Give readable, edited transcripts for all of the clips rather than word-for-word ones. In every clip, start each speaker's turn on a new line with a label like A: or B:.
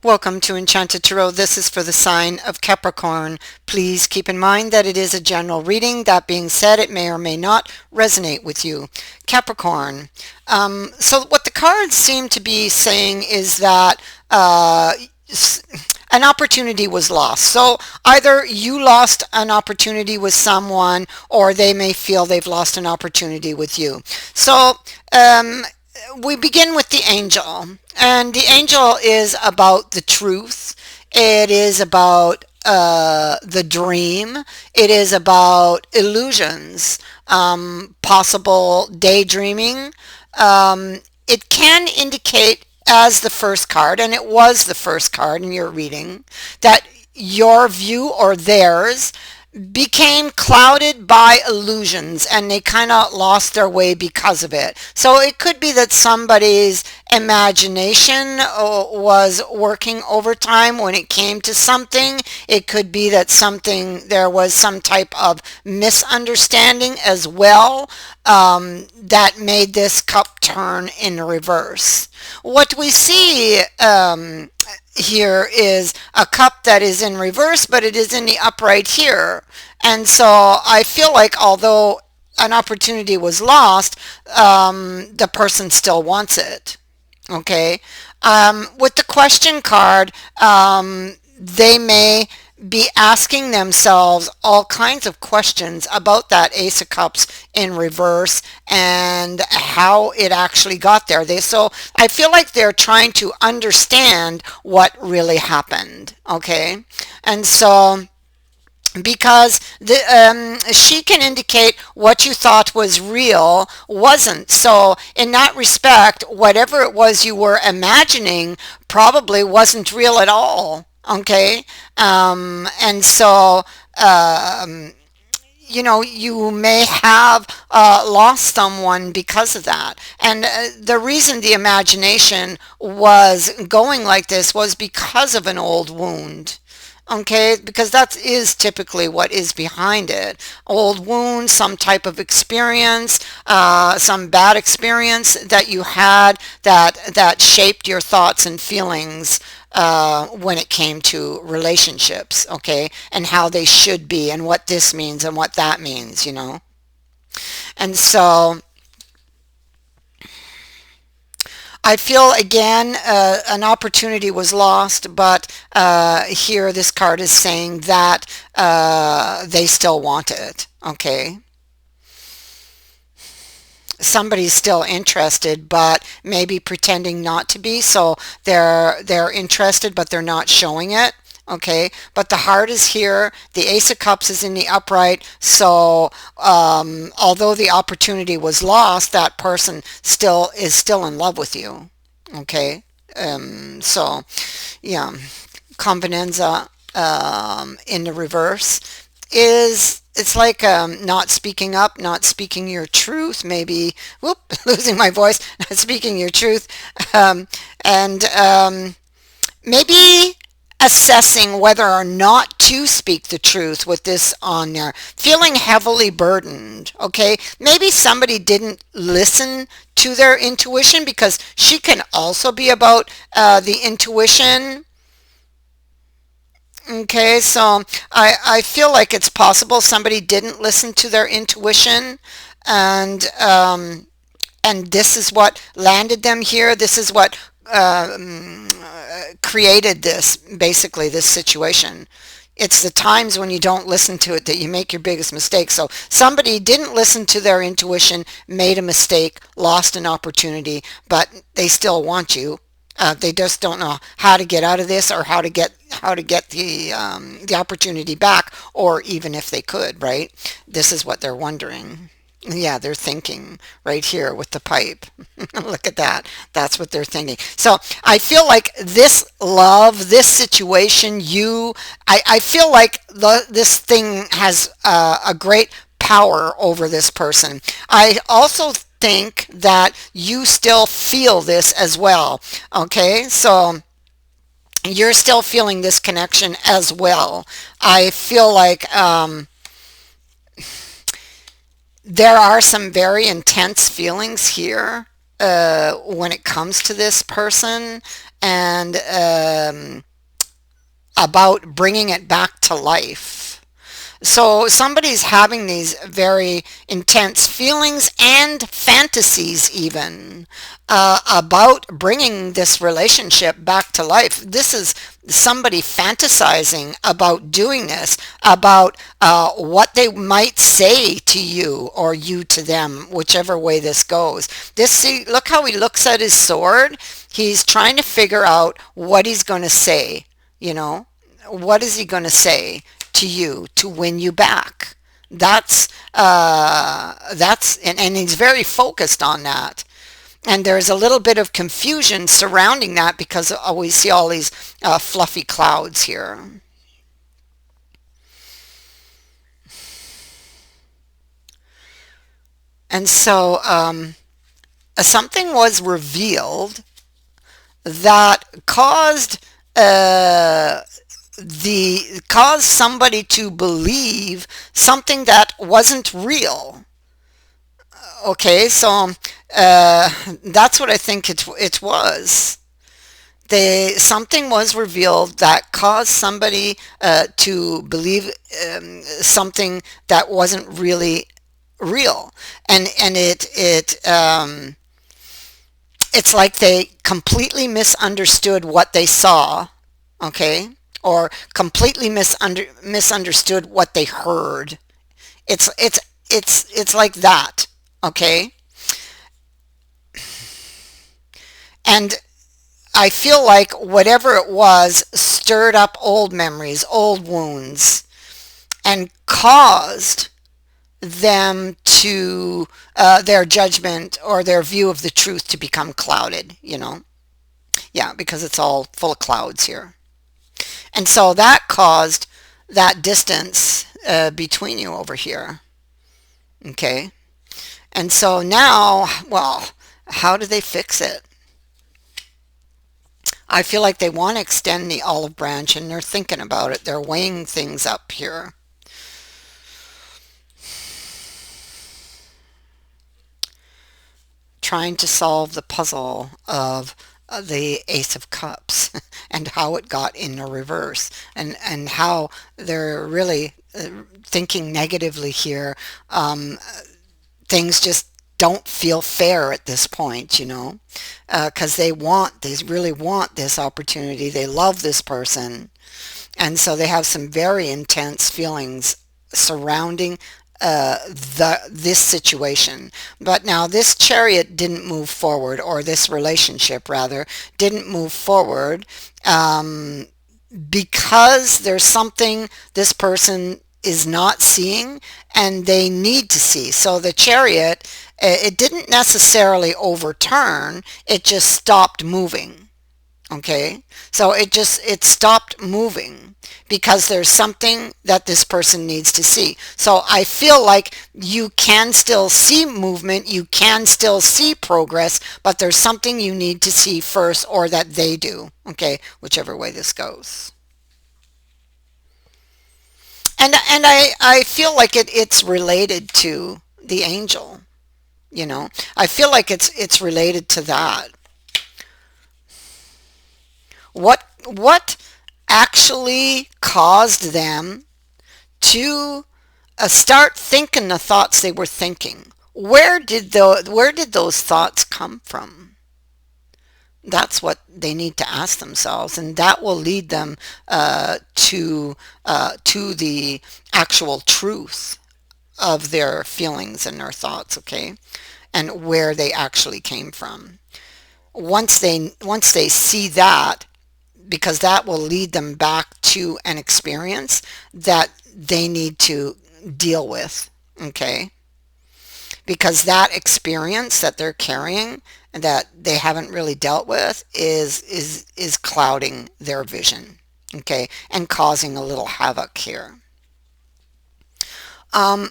A: Welcome to Enchanted Tarot. This is for the sign of Capricorn. Please keep in mind that it is a general reading. That being said, it may or may not resonate with you. Capricorn. So what the cards seem to be saying is that an opportunity was lost. So either you lost an opportunity with someone or they may feel they've lost an opportunity with you. So we begin with the angel, and the angel is about the truth. It is about the dream. It is about illusions, possible daydreaming. It can indicate as the first card, and it was the first card in your reading, that your view or theirs became clouded by illusions and they kind of lost their way because of it. So it could be that somebody's imagination was working overtime when it came to something. It could be that there was some type of misunderstanding as well, that made this cup turn in reverse. What we see here is a cup that is in reverse, but it is in the upright here. And so I feel like although an opportunity was lost, the person still wants it. Okay. With the question card, they may be asking themselves all kinds of questions about that Ace of Cups in reverse and how it actually got there. So I feel like they're trying to understand what really happened. Okay. And so because she can indicate what you thought was real wasn't. So in that respect, whatever it was you were imagining probably wasn't real at all. Okay. And so you may have lost someone because of that. And the reason the imagination was going like this was because of an old wound. Okay, because that is typically what is behind it. Old wound, some type of experience, some bad experience that you had that shaped your thoughts and feelings when it came to relationships, okay, and how they should be and what this means and what that means. And so I feel again an opportunity was lost, but here this card is saying that they still want it. Okay. Somebody's still interested, but maybe pretending not to be. So they're interested, but they're not showing it. Okay, but the heart is here. The Ace of Cups is in the upright. So although the opportunity was lost, that person is still in love with you. Okay, so yeah, Convenanza in the reverse is it's like not speaking up, not speaking your truth, maybe, whoop, losing my voice, not speaking your truth, and maybe assessing whether or not to speak the truth with this on there, feeling heavily burdened. Okay, maybe somebody didn't listen to their intuition, because she can also be about the intuition. Okay, so I feel like it's possible somebody didn't listen to their intuition, and this is what landed them here. This is what created this situation. It's the times when you don't listen to it that you make your biggest mistake. So somebody didn't listen to their intuition, made a mistake, lost an opportunity, but they still want you. They just don't know how to get out of this, or how to get the opportunity back, or even if they could, right? This is what they're wondering. Yeah, they're thinking right here with the pipe. Look at that. That's what they're thinking. So I feel like this love, this situation, I feel like this thing has a great power over this person. I also think that you still feel this as well. Okay, so you're still feeling this connection as well. I feel like there are some very intense feelings here when it comes to this person, and about bringing it back to life. So somebody's having these very intense feelings and fantasies, even about bringing this relationship back to life. This is somebody fantasizing about doing this, about what they might say to you or you to them, whichever way this goes. This, see, look how he looks at his sword. He's trying to figure out what he's going to say, you know. What is he going to say to you to win you back? And he's very focused on that. And there's a little bit of confusion surrounding that because we see all these fluffy clouds here. And so something was revealed that uh, caused somebody to believe something that wasn't real. Okay, so that's what I think it was. Something was revealed that caused somebody to believe something that wasn't really real, and it's like they completely misunderstood what they saw, okay, or completely misunderstood what they heard. It's like that, okay, and I feel like whatever it was stirred up old memories, old wounds, and caused them to their judgment or their view of the truth to become clouded, you know. Yeah, because it's all full of clouds here. And so that caused that distance between you over here. Okay. And so now, well, how do they fix it? I feel like they want to extend the olive branch and they're thinking about it. They're weighing things up here. Trying to solve the puzzle of the Ace of Cups and how it got in the reverse, and how they're really thinking negatively here. Things just don't feel fair at this point, you know, because they really want this opportunity. They love this person. And so they have some very intense feelings surrounding this situation. But now this chariot didn't move forward, or this relationship rather didn't move forward, because there's something this person is not seeing and they need to see. So the chariot, it didn't necessarily overturn, it just stopped moving. Okay, so it stopped moving because there's something that this person needs to see. So I feel like you can still see movement, you can still see progress, but there's something you need to see first, or that they do. Okay, whichever way this goes. And I feel like it's related to the angel. You know, I feel like it's related to that. What actually caused them to start thinking the thoughts they were thinking? Where did those thoughts come from? That's what they need to ask themselves, and that will lead them to the actual truth of their feelings and their thoughts, okay, and where they actually came from. Once they see that, because that will lead them back to an experience that they need to deal with, okay, because that experience that they're carrying and that they haven't really dealt with is clouding their vision, okay, and causing a little havoc here. um,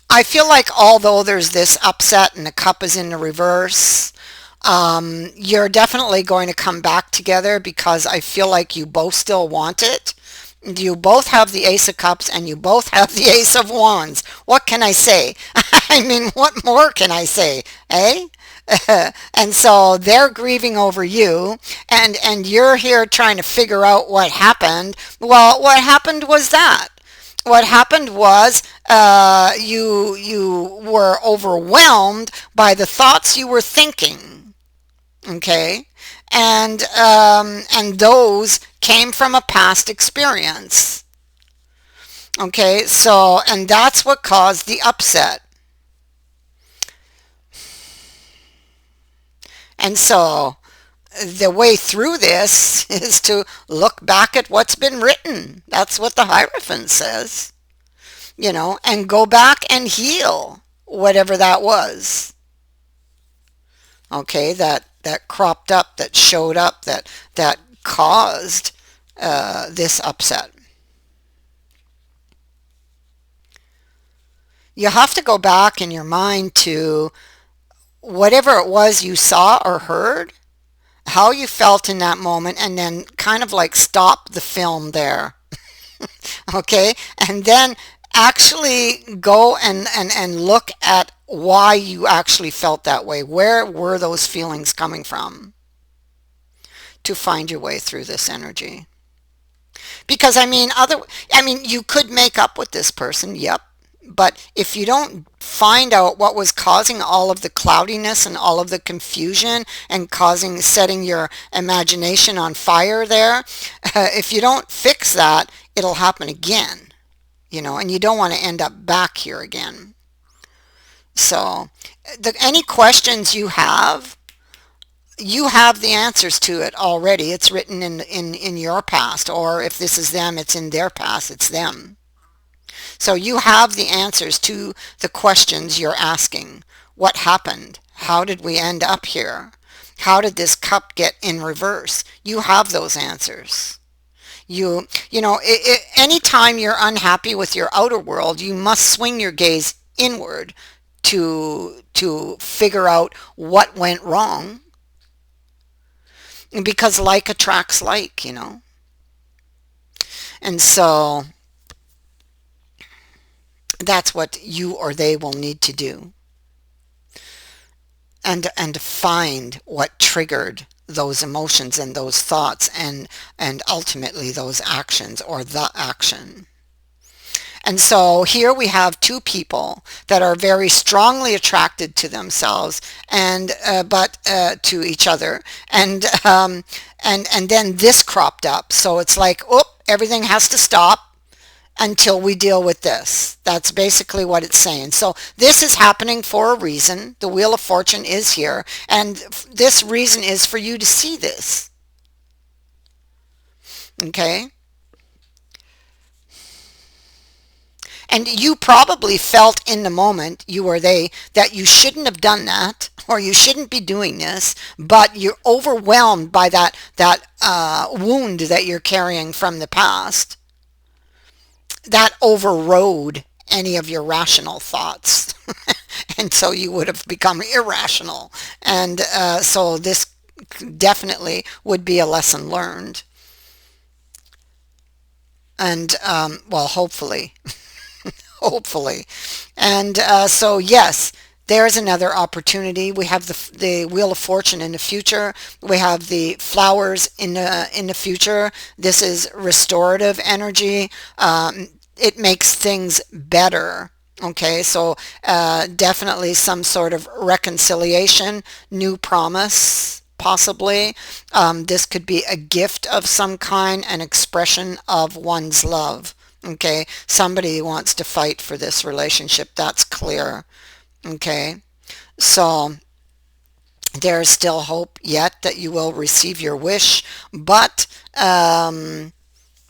A: I feel like although there's this upset and the cup is in the reverse, you're definitely going to come back together, because I feel like you both still want it. You both have the Ace of Cups and you both have the Ace of Wands. What can I say? I mean, what more can I say? Eh? And so they're grieving over you, and you're here trying to figure out what happened. Well, what happened was that. What happened was you were overwhelmed by the thoughts you were thinking. Okay, and those came from a past experience. Okay, so and that's what caused the upset. And so the way through this is to look back at what's been written. That's what the Hierophant says, and go back and heal whatever that was. Okay, that cropped up, that showed up, that caused this upset. You have to go back in your mind to whatever it was you saw or heard, how you felt in that moment, and then kind of like stop the film there. Okay, and then actually go and look at why you actually felt that way. Where were those feelings coming from to find your way through this energy? Because I mean you could make up with this person, yep. But if you don't find out what was causing all of the cloudiness and all of the confusion and setting your imagination on fire there, if you don't fix that, it'll happen again, and you don't want to end up back here again. So, any questions you have the answers to it already. It's written in your past, or if this is them, it's in their past, it's them. So you have the answers to the questions you're asking. What happened? How did we end up here? How did this cup get in reverse? You have those answers. Anytime you're unhappy with your outer world, you must swing your gaze inward to figure out what went wrong, because like attracts like. And so that's what you or they will need to do, and find what triggered those emotions and those thoughts, and ultimately those actions or the action. And so here we have two people that are very strongly attracted to themselves, and but to each other, and then this cropped up. So it's like, oh, everything has to stop until we deal with this. That's basically what it's saying. So this is happening for a reason. The Wheel of Fortune is here, and this reason is for you to see this. Okay? And you probably felt in the moment, you or they, that you shouldn't have done that, or you shouldn't be doing this, but you're overwhelmed by that wound that you're carrying from the past. That overrode any of your rational thoughts. And so you would have become irrational. And so this definitely would be a lesson learned. And, well, hopefully. Hopefully. And so, yes, there's another opportunity. We have the Wheel of Fortune in the future. We have the flowers in the future. This is restorative energy. It makes things better. Okay, so definitely some sort of reconciliation, new promise, possibly. This could be a gift of some kind, an expression of one's love. Okay, somebody wants to fight for this relationship. That's clear. Okay, so there's still hope yet that you will receive your wish, but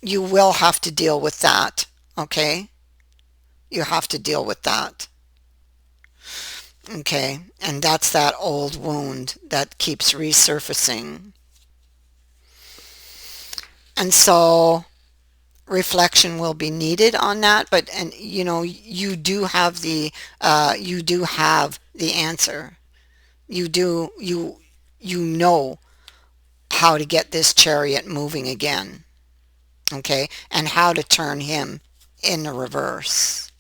A: you will have to deal with that. Okay, you have to deal with that. Okay, and that's that old wound that keeps resurfacing. And so reflection will be needed on that, but and you do have the answer. You know how to get this chariot moving again. Okay, and how to turn him in the reverse.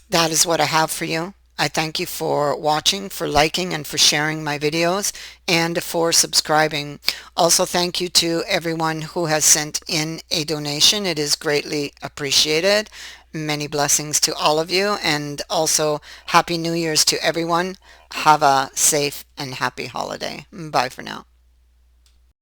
A: That is what I have for you. I thank you for watching, for liking, and for sharing my videos, and for subscribing. Also, thank you to everyone who has sent in a donation. It is greatly appreciated. Many blessings to all of you, and also Happy New Year's to everyone. Have a safe and happy holiday. Bye for now.